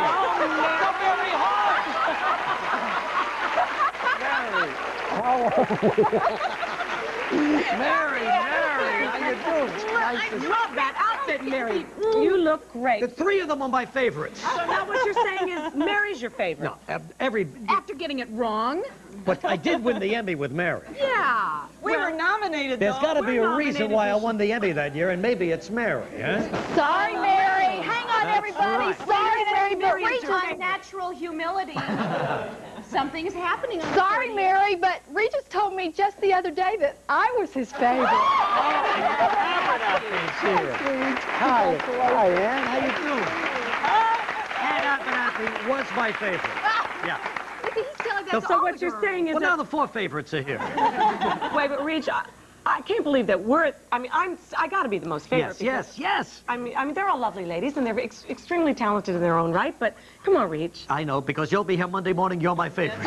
[SPEAKER 2] Mary, how you doing? I love that outfit, Mary. You look great.
[SPEAKER 4] The three of them are my favorites.
[SPEAKER 2] So now what you're saying is Mary's your favorite?
[SPEAKER 4] No,
[SPEAKER 14] After getting it wrong?
[SPEAKER 4] But I did win the Emmy with Mary.
[SPEAKER 14] Yeah. We were nominated,
[SPEAKER 4] There's got to be a reason
[SPEAKER 2] nominated
[SPEAKER 4] why I won the Emmy that year, and maybe it's Mary, huh?
[SPEAKER 17] Sorry, Mary. Hang on, everybody.
[SPEAKER 4] right.
[SPEAKER 17] Sorry, Mary, but
[SPEAKER 2] Mary is your
[SPEAKER 17] Regis...
[SPEAKER 2] favorite.
[SPEAKER 17] natural humility.
[SPEAKER 14] Something is happening on
[SPEAKER 17] Sorry, Mary, but Regis told me just the other day that I was his favorite.
[SPEAKER 1] Hi, Ann. How you doing?
[SPEAKER 4] Ann Abernathy was my favorite. Yeah.
[SPEAKER 17] He's telling that to
[SPEAKER 2] So
[SPEAKER 17] all
[SPEAKER 2] what
[SPEAKER 17] the
[SPEAKER 2] you're
[SPEAKER 17] girls.
[SPEAKER 2] saying is
[SPEAKER 4] Well, now
[SPEAKER 2] that...
[SPEAKER 4] the four favorites are here.
[SPEAKER 2] Wait, but Reach, I can't believe that we're... I mean, I got to be the most favorite.
[SPEAKER 4] Yes.
[SPEAKER 2] I mean, they're all lovely ladies, and they're extremely talented in their own right, but come on, Reach.
[SPEAKER 4] I know, because you'll be here Monday morning, you're my favorite.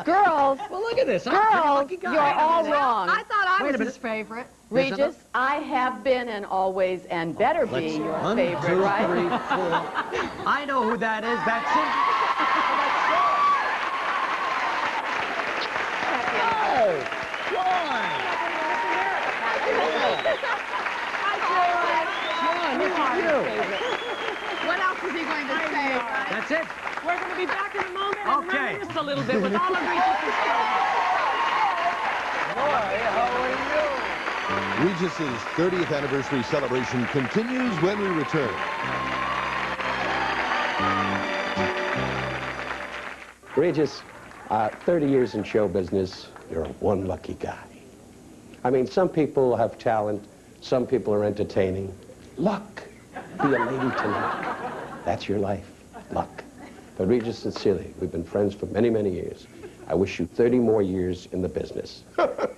[SPEAKER 17] Girls.
[SPEAKER 4] Well, look at this. I'm a pretty
[SPEAKER 17] Girls,
[SPEAKER 4] lucky guy.
[SPEAKER 17] you're all wrong.
[SPEAKER 14] I thought I
[SPEAKER 4] Wait a
[SPEAKER 14] was his
[SPEAKER 4] minute.
[SPEAKER 14] favorite.
[SPEAKER 4] There's
[SPEAKER 17] Regis, I have been and always and better be
[SPEAKER 4] Let's-
[SPEAKER 17] your
[SPEAKER 4] 1,
[SPEAKER 17] favorite,
[SPEAKER 4] 2,
[SPEAKER 17] right?
[SPEAKER 4] 3, 4. I know who that is. That's Cindy.
[SPEAKER 14] What else is he going to say, right?
[SPEAKER 4] That's it.
[SPEAKER 2] We're going to be back in a moment
[SPEAKER 4] Okay.
[SPEAKER 2] and reminisce a little bit with all of Regis'
[SPEAKER 3] Regis's 30th anniversary celebration continues when we return.
[SPEAKER 18] Regis, 30 years in show business, you're one lucky guy. I mean, some people have talent, some people are entertaining. Luck. Be a lady tonight. That's your life. Luck. But Regis, sincerely, we've been friends for many, many years. I wish you 30 more years in the business. But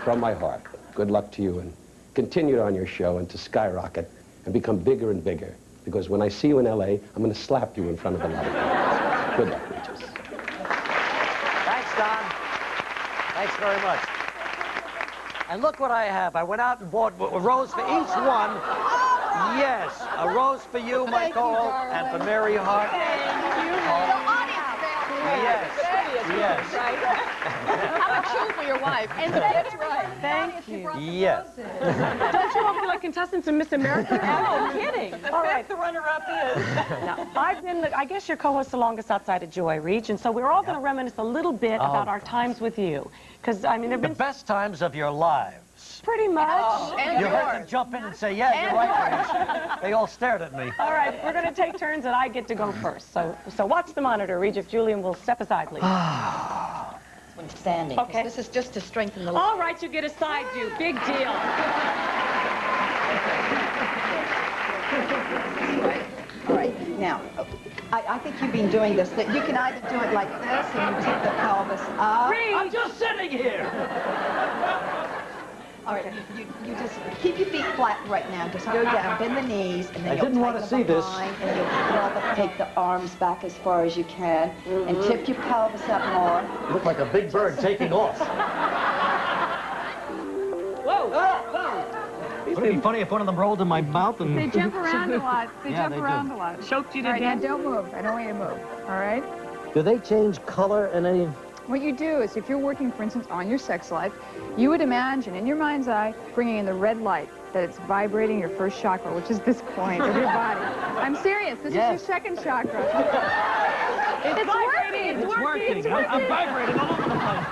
[SPEAKER 18] from my heart, good luck to you, and continue on your show and to skyrocket and become bigger and bigger. Because when I see you in L.A., I'm going to slap you in front of a lot of people. Good luck, Regis.
[SPEAKER 4] Thanks, Don. Thanks very much. And look what I have. I went out and bought a rose for each one. Yes, a rose for you, Michael, and for Mary Hart.
[SPEAKER 17] The audience.
[SPEAKER 4] Yes.
[SPEAKER 14] How about you for your wife? And that's right.
[SPEAKER 2] Thank you.
[SPEAKER 4] Yes.
[SPEAKER 2] Don't you all feel like contestants in Miss America?
[SPEAKER 14] No kidding.
[SPEAKER 2] All right.
[SPEAKER 14] The runner-up is.
[SPEAKER 2] Now, I've been, I guess, your co-host the longest outside of Joy, Reach, and so we're all going to reminisce a little bit about our times with you. Because, I mean, there have
[SPEAKER 4] The
[SPEAKER 2] been
[SPEAKER 4] best times of your lives.
[SPEAKER 2] pretty much.
[SPEAKER 14] And
[SPEAKER 4] You heard them jump in and say, yeah, you're right, Regis. They all stared at me.
[SPEAKER 2] All right, we're going to take turns, and I get to go first. So watch the monitor, Regis. Julian will step aside, please.
[SPEAKER 14] When standing.
[SPEAKER 2] Okay.
[SPEAKER 14] This is just to strengthen the...
[SPEAKER 2] All right, you get a side view. Big deal.
[SPEAKER 14] All right, now, I think you've been doing this. That you can either do it like this, and you take the pelvis up.
[SPEAKER 4] I'm just sitting here.
[SPEAKER 14] All right, you just keep your feet flat right now. Just go down, bend the knees, and then
[SPEAKER 4] I didn't want to see this.
[SPEAKER 14] And you'll take the arms back as far as you can, and tip your pelvis up more.
[SPEAKER 4] You look like a big bird taking off.
[SPEAKER 2] Whoa!
[SPEAKER 4] Would it be funny if one of them rolled in my mouth and...
[SPEAKER 19] They jump around a lot. They
[SPEAKER 4] Yeah,
[SPEAKER 19] jump
[SPEAKER 4] they
[SPEAKER 19] around
[SPEAKER 4] do.
[SPEAKER 19] a lot.
[SPEAKER 2] Choked you to
[SPEAKER 19] All right, now
[SPEAKER 2] death?
[SPEAKER 19] don't move. I don't want you to move. All right?
[SPEAKER 4] Do they change color in any...
[SPEAKER 19] What you do is if you're working, for instance, on your sex life, you would imagine in your mind's eye bringing in the red light, that it's vibrating your first chakra, which is this point of your body. I'm serious. This is your second chakra.
[SPEAKER 2] It's vibrating.
[SPEAKER 4] It's working. I'm vibrating all over the place.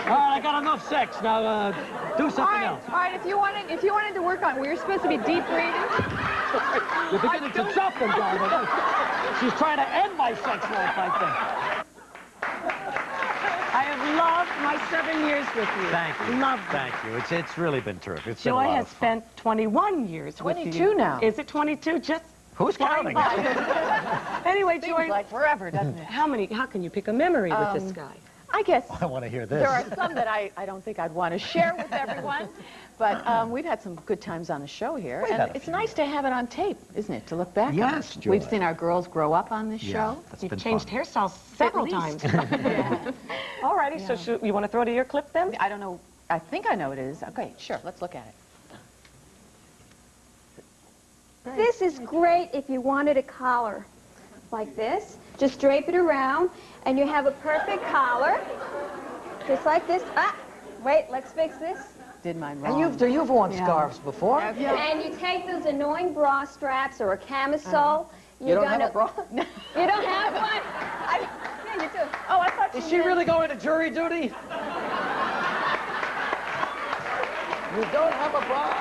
[SPEAKER 4] All right, I got enough sex. Now, do something else.
[SPEAKER 19] All right, if you wanted to work on, we're supposed to be deep breathing.
[SPEAKER 4] You're beginning to jump and down. She's trying to end my sex life, I think.
[SPEAKER 2] I have loved my 7 years with you.
[SPEAKER 4] Thank you.
[SPEAKER 2] Loved it.
[SPEAKER 4] Thank you. It's really been terrific. It's been a
[SPEAKER 2] Joy
[SPEAKER 4] lot
[SPEAKER 2] has
[SPEAKER 4] of fun.
[SPEAKER 2] spent 21 years with you.
[SPEAKER 14] 22 now.
[SPEAKER 2] Is it 22? Just
[SPEAKER 4] Who's
[SPEAKER 2] flying
[SPEAKER 4] counting?
[SPEAKER 2] by. Anyway,
[SPEAKER 14] Seems
[SPEAKER 2] Joy,
[SPEAKER 14] like forever, doesn't it?
[SPEAKER 2] how can you pick a memory with this guy?
[SPEAKER 14] I guess
[SPEAKER 4] I want to hear this.
[SPEAKER 14] there are some that I don't think I'd want to share with everyone, but we've had some good times on the show here,
[SPEAKER 4] We've had
[SPEAKER 14] and
[SPEAKER 4] a
[SPEAKER 14] it's
[SPEAKER 4] few.
[SPEAKER 14] nice to have it on tape, isn't it, to look back
[SPEAKER 4] Yes,
[SPEAKER 14] on.
[SPEAKER 4] Joy.
[SPEAKER 14] We've seen our girls grow up on this show.
[SPEAKER 4] That's
[SPEAKER 2] You've
[SPEAKER 4] been
[SPEAKER 2] changed
[SPEAKER 4] fun.
[SPEAKER 2] hairstyles several
[SPEAKER 14] least.
[SPEAKER 2] times. All righty, so you want to throw to your clip then?
[SPEAKER 14] I don't know. I think I know what it is. Okay, sure, let's look at it.
[SPEAKER 20] This is great if you wanted a collar like this. Just drape it around, and you have a perfect collar, just like this. Ah, wait, let's fix this.
[SPEAKER 14] Did mine
[SPEAKER 4] And
[SPEAKER 14] wrong.
[SPEAKER 4] you've worn scarves before.
[SPEAKER 20] And you take those annoying bra straps or a camisole.
[SPEAKER 14] You don't have a bra?
[SPEAKER 20] You don't have one? Yeah, you do. Oh, I thought you
[SPEAKER 4] Is she
[SPEAKER 20] meant-
[SPEAKER 4] really going to jury duty? You don't have a bra?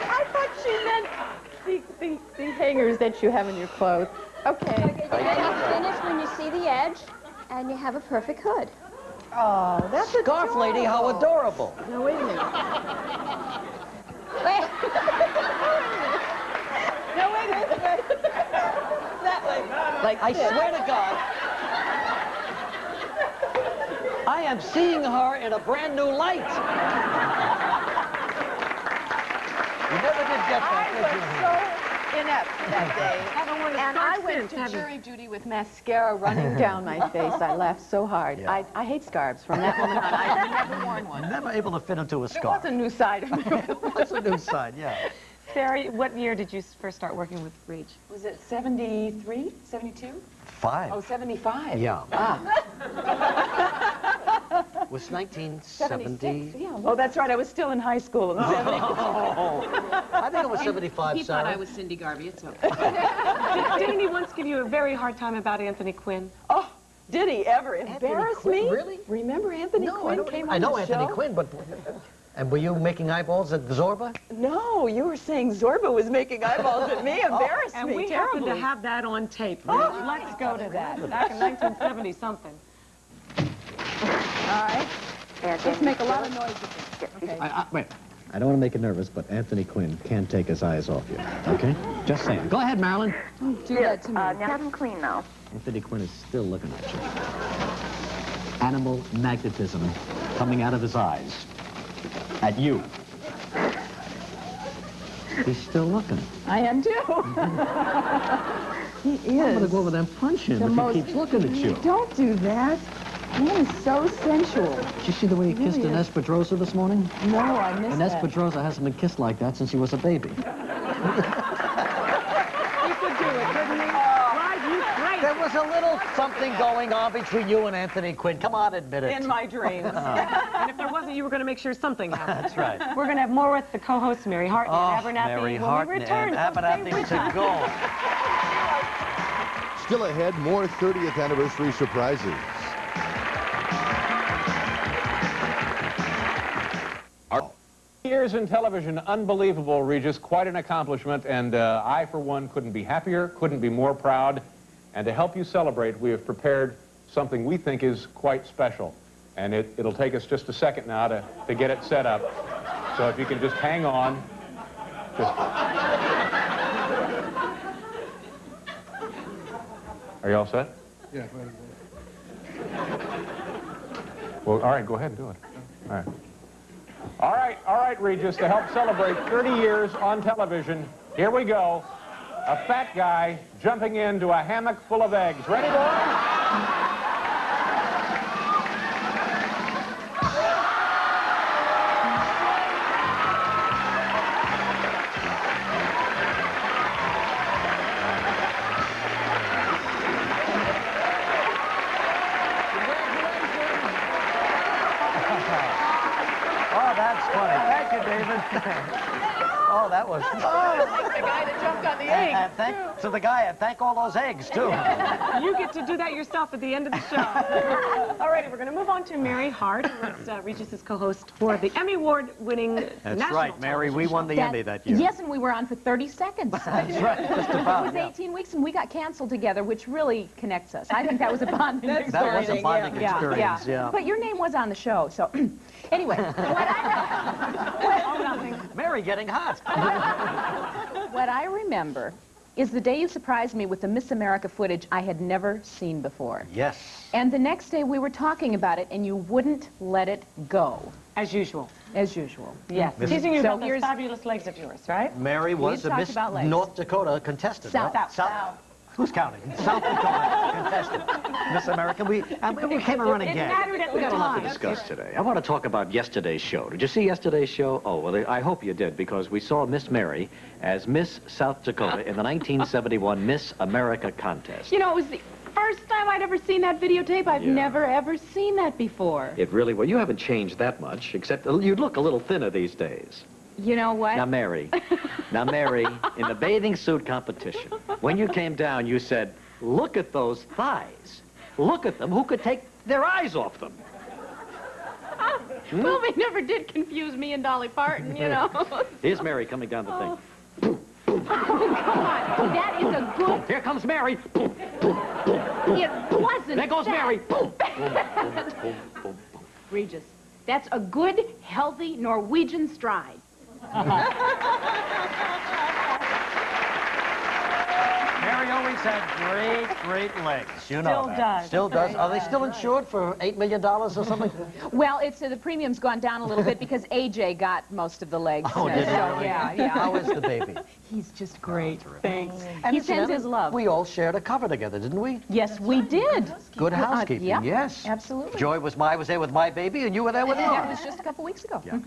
[SPEAKER 14] I thought she meant the hangers that you have in your clothes. Okay.
[SPEAKER 20] Okay, then you finish when you see the edge, and you have a perfect hood.
[SPEAKER 14] Oh, that's
[SPEAKER 4] Scarf lady, how adorable.
[SPEAKER 14] No, wait a minute.
[SPEAKER 20] Wait.
[SPEAKER 14] No, wait a minute. That way. Like
[SPEAKER 4] I
[SPEAKER 14] this.
[SPEAKER 4] swear to God, I am seeing her in a brand new light. You never did get that,
[SPEAKER 14] I
[SPEAKER 4] did
[SPEAKER 14] was
[SPEAKER 4] you?
[SPEAKER 14] so inept that day.
[SPEAKER 2] Haven't worn a
[SPEAKER 14] And
[SPEAKER 2] scarf
[SPEAKER 14] I went
[SPEAKER 2] since,
[SPEAKER 14] to
[SPEAKER 2] have you?
[SPEAKER 14] jury duty with mascara running down my face. I laughed so hard.
[SPEAKER 4] Yeah.
[SPEAKER 14] I hate scarves from that moment on. I've never worn one.
[SPEAKER 4] Never able to fit into a
[SPEAKER 14] It was
[SPEAKER 4] scarf.
[SPEAKER 14] a new side of me.
[SPEAKER 4] That's a new side, yeah.
[SPEAKER 2] Sarah, what year did you first start working with Reach?
[SPEAKER 14] Was it 73? 72?
[SPEAKER 4] 5.
[SPEAKER 14] Oh, 75.
[SPEAKER 4] Yeah.
[SPEAKER 14] Ah.
[SPEAKER 4] Was 1970.
[SPEAKER 14] Yeah.
[SPEAKER 19] Oh, that's right. I was still in high school in 70.
[SPEAKER 4] I think it was 75,
[SPEAKER 14] He thought
[SPEAKER 4] Sarah.
[SPEAKER 14] I was Cindy Garvey. It's okay.
[SPEAKER 2] Didn't he once give you a very hard time about Anthony Quinn?
[SPEAKER 14] Oh, did he ever embarrass
[SPEAKER 4] Quinn,
[SPEAKER 14] me?
[SPEAKER 4] really?
[SPEAKER 14] Remember Anthony
[SPEAKER 4] No,
[SPEAKER 14] Quinn came on
[SPEAKER 4] I know
[SPEAKER 14] the
[SPEAKER 4] Anthony
[SPEAKER 14] show?
[SPEAKER 4] Quinn, but... And were you making eyeballs at Zorba?
[SPEAKER 14] No, you were saying Zorba was making eyeballs at me. Embarrassed
[SPEAKER 2] And
[SPEAKER 14] me
[SPEAKER 2] we happen
[SPEAKER 14] terribly.
[SPEAKER 2] to have that on tape. Let's go to that. Back in 1970 something.
[SPEAKER 19] All right. Let's make a lot of noise with this. Okay.
[SPEAKER 4] Wait. I don't want to make you nervous, but Anthony Quinn can't take his eyes off you, okay? Just saying. Go ahead, Marilyn.
[SPEAKER 19] Don't do that to me.
[SPEAKER 17] Now have them clean now.
[SPEAKER 4] Anthony Quinn is still looking at you. Animal magnetism coming out of his eyes. At you. He's still looking.
[SPEAKER 19] I am too. He is.
[SPEAKER 4] I'm going to go over there and punch him if he keeps looking at you.
[SPEAKER 19] Don't do that. He is so sensual.
[SPEAKER 4] Did you see the way he kissed
[SPEAKER 19] Really
[SPEAKER 4] an
[SPEAKER 19] is.
[SPEAKER 4] Espedrosa this morning?
[SPEAKER 19] No, I missed
[SPEAKER 4] An
[SPEAKER 19] that.
[SPEAKER 4] Espedrosa hasn't been kissed like that since he was a baby.
[SPEAKER 2] He could do it, couldn't he? Drive you crazy.
[SPEAKER 4] There were was a little something going on between you and Anthony Quinn. Come on, admit it.
[SPEAKER 2] In my dreams. And if there wasn't, you were going to make sure something happened.
[SPEAKER 4] That's right.
[SPEAKER 2] We're going to have more with the co-hosts Mary Hart and Abernathy
[SPEAKER 4] Mary
[SPEAKER 2] when
[SPEAKER 4] Hart
[SPEAKER 2] we return.
[SPEAKER 4] and Abernathy to go.
[SPEAKER 3] Still ahead, more 30th anniversary surprises.
[SPEAKER 5] Years in television, unbelievable, Regis, quite an accomplishment, and I, for one, couldn't be happier, couldn't be more proud. And to help you celebrate, we have prepared something we think is quite special. And it'll take us just a second now to get it set up. So if you can just hang on. Are you all set?
[SPEAKER 8] Yeah.
[SPEAKER 5] Well, all right, go ahead and do it. All right. All right, Regis, to help celebrate 30 years on television, here we go. A fat guy jumping into a hammock full of eggs. Ready, boys?
[SPEAKER 4] Oh, that's funny. Thank you, David. Oh, that was fun.
[SPEAKER 2] Like the guy that jumped on the egg.
[SPEAKER 4] And thank all those eggs, too.
[SPEAKER 2] You get to do that yourself at the end of the show. All righty, we're going to move on to Mary Hart, who was Regis's co-host for the Emmy Award-winning
[SPEAKER 4] That's right, Mary. We won the Emmy that year.
[SPEAKER 21] Yes, and we were on for 30 seconds.
[SPEAKER 4] That's right, just about.
[SPEAKER 21] It was 18 weeks, and we got canceled together, which really connects us. I think that was a bonding experience.
[SPEAKER 4] That was a bonding experience, yeah.
[SPEAKER 21] But your name was on the show, so anyway.
[SPEAKER 4] Mary getting hot.
[SPEAKER 21] What I remember is the day you surprised me with the Miss America footage I had never seen before.
[SPEAKER 4] Yes.
[SPEAKER 21] And the next day we were talking about it, and you wouldn't let it go.
[SPEAKER 2] As usual.
[SPEAKER 21] As usual.
[SPEAKER 2] Yes. Teasing you about those fabulous legs of yours, right?
[SPEAKER 4] Mary was a Miss North Dakota contestant.
[SPEAKER 21] South.
[SPEAKER 4] Who's counting? South Dakota contestant. Miss America. We came a running gag.
[SPEAKER 22] We got a lot to discuss today. I want to talk about yesterday's show. Did you see yesterday's show? Oh, well, I hope you did, because we saw Miss Mary as Miss South Dakota in the 1971 Miss America contest.
[SPEAKER 21] You know, it was the first time I'd ever seen that videotape. I've never, ever seen that before.
[SPEAKER 22] It really, well, you haven't changed that much, except you look a little thinner these days.
[SPEAKER 21] You know what?
[SPEAKER 22] Now, Mary, in the bathing suit competition, when you came down, you said, look at those thighs. Look at them. Who could take their eyes off them?
[SPEAKER 21] Well, they never did confuse me and Dolly Parton, you know.
[SPEAKER 22] Here's Mary coming down the thing.
[SPEAKER 21] Oh, come on. That is a good...
[SPEAKER 22] Here comes Mary.
[SPEAKER 21] It wasn't
[SPEAKER 22] There goes Mary.
[SPEAKER 21] Regis, that's a good, healthy Norwegian stride.
[SPEAKER 4] Mary always had great legs. You know
[SPEAKER 21] Still
[SPEAKER 4] that.
[SPEAKER 21] does.
[SPEAKER 4] Still does. Are they still insured for $8 million or something?
[SPEAKER 21] Well, it's the premium's gone down a little bit because AJ got most of the legs.
[SPEAKER 4] Oh, did he?
[SPEAKER 21] Yeah.
[SPEAKER 4] How is the baby?
[SPEAKER 21] He's just great. Thanks.
[SPEAKER 4] And
[SPEAKER 21] He sends his love.
[SPEAKER 4] We all shared a cover together, didn't we?
[SPEAKER 21] Yes, we did.
[SPEAKER 4] Good housekeeping,
[SPEAKER 21] Yeah,
[SPEAKER 4] yes.
[SPEAKER 21] absolutely.
[SPEAKER 4] Joy was there with my baby, and you were there with
[SPEAKER 21] That
[SPEAKER 4] yours.
[SPEAKER 21] was just a couple weeks ago.
[SPEAKER 4] Yeah.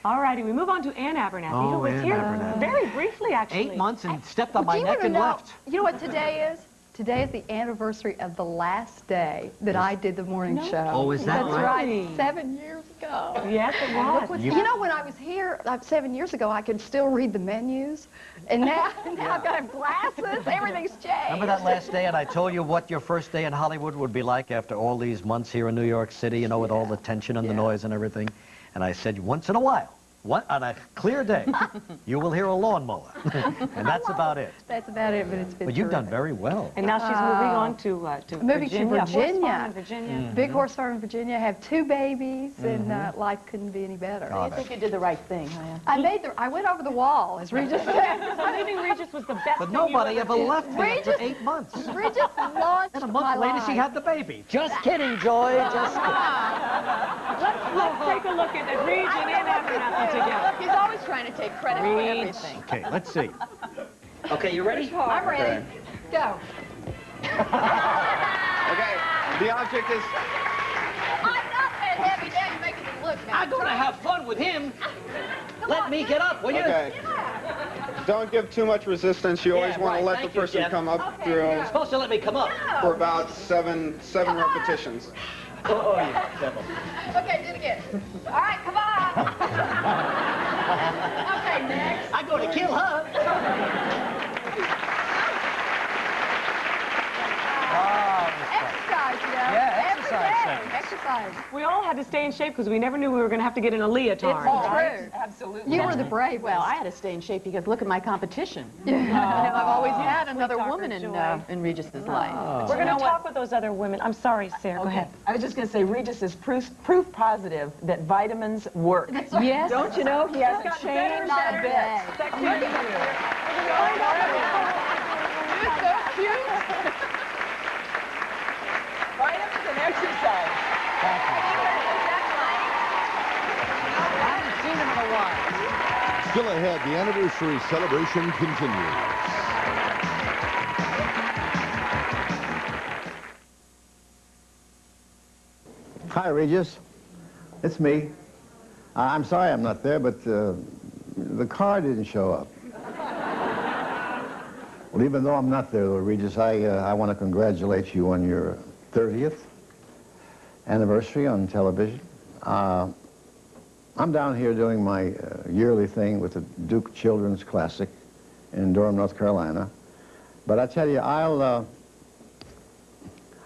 [SPEAKER 2] All righty, we move on to Ann Abernathy, who was
[SPEAKER 4] Ann
[SPEAKER 2] here
[SPEAKER 4] Abernathy.
[SPEAKER 2] very briefly, actually.
[SPEAKER 4] 8 months and stepped on my
[SPEAKER 23] Do you
[SPEAKER 4] neck
[SPEAKER 23] wanna
[SPEAKER 4] and
[SPEAKER 23] know-
[SPEAKER 4] left.
[SPEAKER 23] You know what today is? Today is the anniversary of the last day that I did the morning show.
[SPEAKER 4] Oh, is that
[SPEAKER 23] That's right? 7 years ago.
[SPEAKER 2] Yes, it was.
[SPEAKER 23] You know, when I was here 7 years ago, I could still read the menus. And now I've got glasses. Everything's changed.
[SPEAKER 4] Remember that last day, and I told you what your first day in Hollywood would be like after all these months here in New York City, you know, with all the tension and the noise and everything. And I said, once in a while, on a clear day, you will hear a lawnmower. And that's about it.
[SPEAKER 23] That's about it, but it's been
[SPEAKER 4] But you've done
[SPEAKER 23] terrific.
[SPEAKER 4] very well.
[SPEAKER 2] And now she's moving on to
[SPEAKER 23] Moving
[SPEAKER 2] Virginia.
[SPEAKER 23] to
[SPEAKER 2] Horse farm
[SPEAKER 23] Virginia.
[SPEAKER 2] in Virginia.
[SPEAKER 23] Big horse farm in Virginia. Have 2 babies, and life couldn't be any better.
[SPEAKER 4] Oh,
[SPEAKER 21] I think you did the right thing, huh?
[SPEAKER 23] I went over the wall, as Regis said.
[SPEAKER 2] So leaving Regis was the best
[SPEAKER 4] But
[SPEAKER 2] thing
[SPEAKER 4] nobody
[SPEAKER 2] you
[SPEAKER 4] ever
[SPEAKER 2] did.
[SPEAKER 4] left me after 8 months.
[SPEAKER 23] Regis launched
[SPEAKER 4] And a
[SPEAKER 23] my
[SPEAKER 4] month later,
[SPEAKER 23] life.
[SPEAKER 4] she had the baby. Just kidding, Joy. Just kidding.
[SPEAKER 2] Let's take a look at Regis and Ann Abernathy together.
[SPEAKER 23] He's always trying to take credit for everything.
[SPEAKER 4] Okay, let's see.
[SPEAKER 22] Okay, you ready?
[SPEAKER 23] I'm ready. Go.
[SPEAKER 6] Okay, the object is...
[SPEAKER 23] I'm not that heavy. Now you're making me look now.
[SPEAKER 22] I'm going to have fun with him. Let me get up, will you?
[SPEAKER 6] Okay.
[SPEAKER 10] don't give too much resistance. You always want to let the person come up through.
[SPEAKER 9] You're supposed to let me come up.
[SPEAKER 10] For about seven repetitions.
[SPEAKER 9] Oh, yeah, seven.
[SPEAKER 23] Okay, do it again. All right, come on. Okay, next.
[SPEAKER 9] I'm going to kill her.
[SPEAKER 23] Exercise, you know.
[SPEAKER 9] Yeah,
[SPEAKER 23] Every day. Exercise.
[SPEAKER 2] We all had to stay in shape because we never knew we were going to have to get in a leotard.
[SPEAKER 23] True.
[SPEAKER 21] Absolutely.
[SPEAKER 23] You were the brave.
[SPEAKER 21] Well, I had to stay in shape because look at my competition.
[SPEAKER 23] Yeah.
[SPEAKER 21] I've always had
[SPEAKER 2] Sweet
[SPEAKER 21] another
[SPEAKER 2] talker,
[SPEAKER 21] woman
[SPEAKER 2] Joy.
[SPEAKER 21] in Regis's life.
[SPEAKER 2] We're going to talk with those other women. I'm sorry, Sarah. Go ahead.
[SPEAKER 21] I was just going to say, Regis is proof positive that vitamins work.
[SPEAKER 23] Yes.
[SPEAKER 21] Don't you know he hasn't
[SPEAKER 23] Got
[SPEAKER 21] changed
[SPEAKER 23] better
[SPEAKER 21] a bit?
[SPEAKER 23] and better.
[SPEAKER 21] Look at you.
[SPEAKER 23] You're so cute.
[SPEAKER 21] Vitamins and exercise.
[SPEAKER 4] I haven't seen him in a while.
[SPEAKER 3] Still ahead, the anniversary celebration continues.
[SPEAKER 1] Hi, Regis. It's me. I'm sorry I'm not there, but the car didn't show up. Well, even though I'm not there, though, Regis, I want to congratulate you on your 30th anniversary on television. I'm down here doing my yearly thing with the Duke Children's Classic in Durham, North Carolina. But I tell you, I'll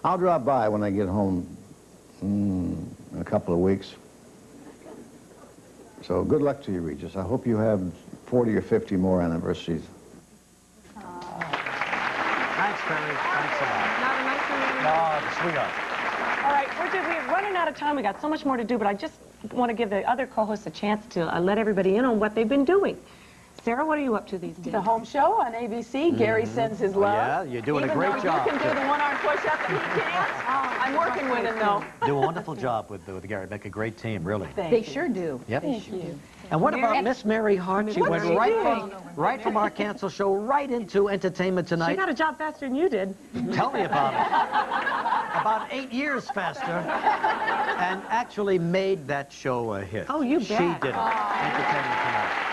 [SPEAKER 1] drop by when I get home in a couple of weeks. So good luck to you, Regis. I hope you have 40 or 50 more anniversaries.
[SPEAKER 4] Thanks, Barry. Thanks a lot.
[SPEAKER 2] Not a nice one.
[SPEAKER 4] No, sweetheart.
[SPEAKER 2] All right, we're running out of time. We got so much more to do, but I just want to give the other co-hosts a chance to let everybody in on what they've been doing. Sarah, what are you up to these days?
[SPEAKER 21] The home show on ABC. Gary sends his love.
[SPEAKER 4] Yeah, you're doing a great job.
[SPEAKER 21] You can do the one-arm push-up and he can't. I'm working with him, though.
[SPEAKER 4] Do a wonderful job with Gary. Make a great team, really.
[SPEAKER 21] They sure do.
[SPEAKER 4] Yep.
[SPEAKER 21] Thank you.
[SPEAKER 4] And what about Miss Mary Hart? She went right from our cancel show right into Entertainment Tonight.
[SPEAKER 2] She got a job faster than you did.
[SPEAKER 4] Tell me about it. About 8 years faster, and actually made that show a hit.
[SPEAKER 2] Oh, you bet.
[SPEAKER 4] She did it. Entertainment Tonight.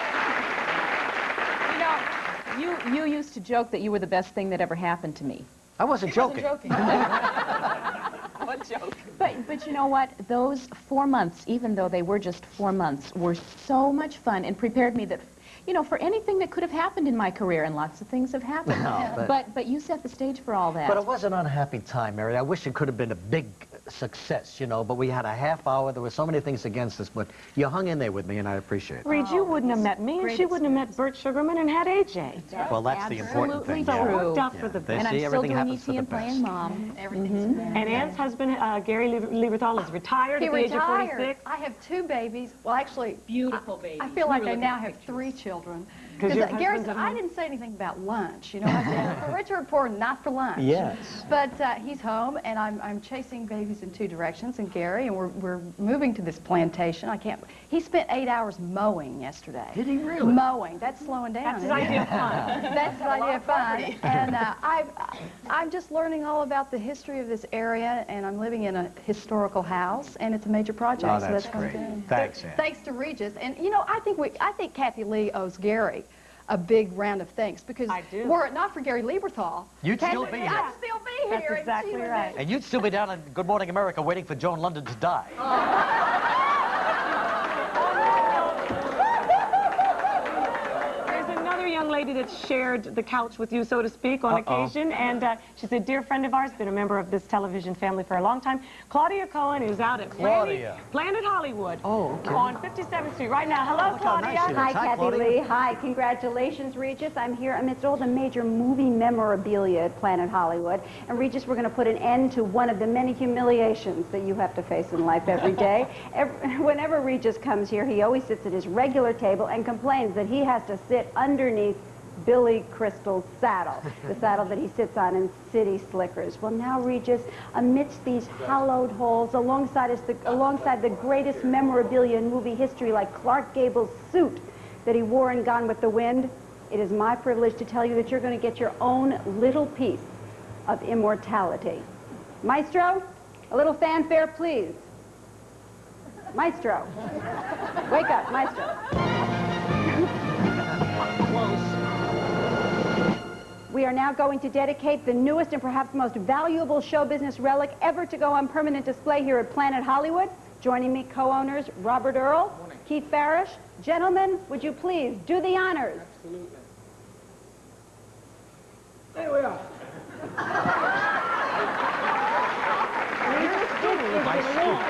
[SPEAKER 21] You used to joke that you were the best thing that ever happened to me.
[SPEAKER 4] I wasn't joking.
[SPEAKER 21] What joke? But you know what? Those 4 months, even though they were just 4 months, were so much fun and prepared me that, you know, for anything that could have happened in my career, and lots of things have happened.
[SPEAKER 4] No,
[SPEAKER 21] but you set the stage for all that.
[SPEAKER 4] But it was an unhappy time, Mary. I wish it could have been a big success, you know, but we had a half hour. There were so many things against us, but you hung in there with me, and I appreciate it.
[SPEAKER 2] Reed, you wouldn't have met me, and she wouldn't have met Bert Sugarman and had AJ.
[SPEAKER 4] Well, that's the important thing.
[SPEAKER 2] So it
[SPEAKER 4] Yeah.
[SPEAKER 2] worked out for the best.
[SPEAKER 21] And I'm still
[SPEAKER 4] everything
[SPEAKER 21] doing
[SPEAKER 4] happens
[SPEAKER 21] ET
[SPEAKER 4] for the
[SPEAKER 21] and playing
[SPEAKER 4] best.
[SPEAKER 21] mom.
[SPEAKER 2] And Ann's husband, Gary Lieberthal, is retired
[SPEAKER 23] He
[SPEAKER 2] at the age of
[SPEAKER 23] retired.
[SPEAKER 2] 46.
[SPEAKER 23] I have 2 babies. Well, actually,
[SPEAKER 21] Beautiful babies.
[SPEAKER 23] I feel like
[SPEAKER 21] Really
[SPEAKER 23] I now
[SPEAKER 21] good
[SPEAKER 23] have 3 children.
[SPEAKER 2] 'Cause your
[SPEAKER 23] Gary
[SPEAKER 2] husband's
[SPEAKER 23] said,
[SPEAKER 2] at
[SPEAKER 23] I
[SPEAKER 2] home?
[SPEAKER 23] didn't say anything about lunch. You know, I said, for rich or poor, not for lunch.
[SPEAKER 4] Yes.
[SPEAKER 23] But he's home, and I'm chasing babies in 2 directions, and Gary, and we're moving to this plantation. He spent 8 hours mowing yesterday.
[SPEAKER 4] Did he really?
[SPEAKER 23] Mowing. That's slowing down.
[SPEAKER 2] That's his
[SPEAKER 23] isn't it?
[SPEAKER 2] idea of fun.
[SPEAKER 23] That's his idea of fun. And I'm just learning all about the history of this area, and I'm living in a historical house, and it's a major project.
[SPEAKER 4] Oh,
[SPEAKER 23] so
[SPEAKER 4] that's
[SPEAKER 23] that's what I'm
[SPEAKER 4] great.
[SPEAKER 23] doing.
[SPEAKER 4] Thanks, Ann.
[SPEAKER 23] Thanks to Regis. And, you know, I think Kathy Lee owes Gary a big round of thanks, because were it not for Gary Lieberthal,
[SPEAKER 4] You'd still be here.
[SPEAKER 23] I'd still be here.
[SPEAKER 2] That's exactly right.
[SPEAKER 4] And you'd still be down in Good Morning America waiting for Joan London to die.
[SPEAKER 2] There's another young lady that shared the couch with you, so to speak, on occasion, and she's a dear friend of ours, been a member of this television family for a long time. Claudia Cohen is out at Planet Hollywood on 57th Street right now. Hello, Claudia.
[SPEAKER 11] Hi, Kathy Lee. Hi, congratulations, Regis. I'm here amidst all the major movie memorabilia at Planet Hollywood. And Regis, we're going to put an end to one of the many humiliations that you have to face in life every day. Whenever Regis comes here, he always sits at his regular table and complains that he has to sit underneath Billy Crystal's saddle, the saddle that he sits on in City Slickers. Well, now, Regis, amidst these hallowed halls, alongside the greatest memorabilia in movie history, like Clark Gable's suit that he wore in Gone with the Wind, it is my privilege to tell you that you're going to get your own little piece of immortality. Maestro, a little fanfare, please. Maestro. Wake up, Maestro.
[SPEAKER 21] Close.
[SPEAKER 11] We are now going to dedicate the newest and perhaps most valuable show business relic ever to go on permanent display here at Planet Hollywood. Joining me, co-owners Robert Earl, Keith Barish. Gentlemen, would you please do the honors?
[SPEAKER 12] Absolutely. There we are.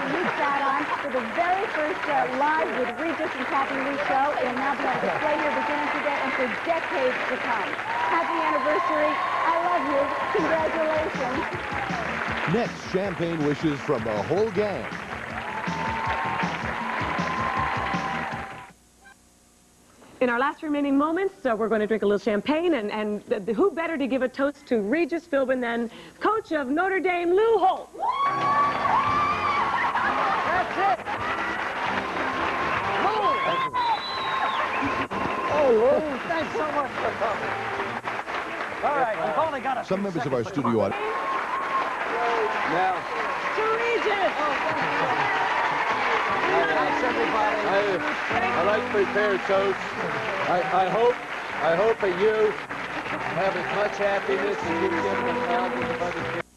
[SPEAKER 11] You sat on for the very first live with Regis and Kathy Lee show. It will now be on display here beginning today and for decades to come. Happy anniversary. I love you. Congratulations.
[SPEAKER 3] Next, champagne wishes from the whole gang.
[SPEAKER 2] In our last remaining moments, we're going to drink a little champagne, and who better to give a toast to Regis Philbin than coach of Notre Dame, Lou Holt.
[SPEAKER 12] That's it. Lou. Oh, Lou, thanks so much for coming. All right, we've only got a
[SPEAKER 3] Some members of our studio audience.
[SPEAKER 12] Now.
[SPEAKER 2] To Regis.
[SPEAKER 5] I like to prepare toasts. I hope that you have as much happiness as you've given the thousands of other kids.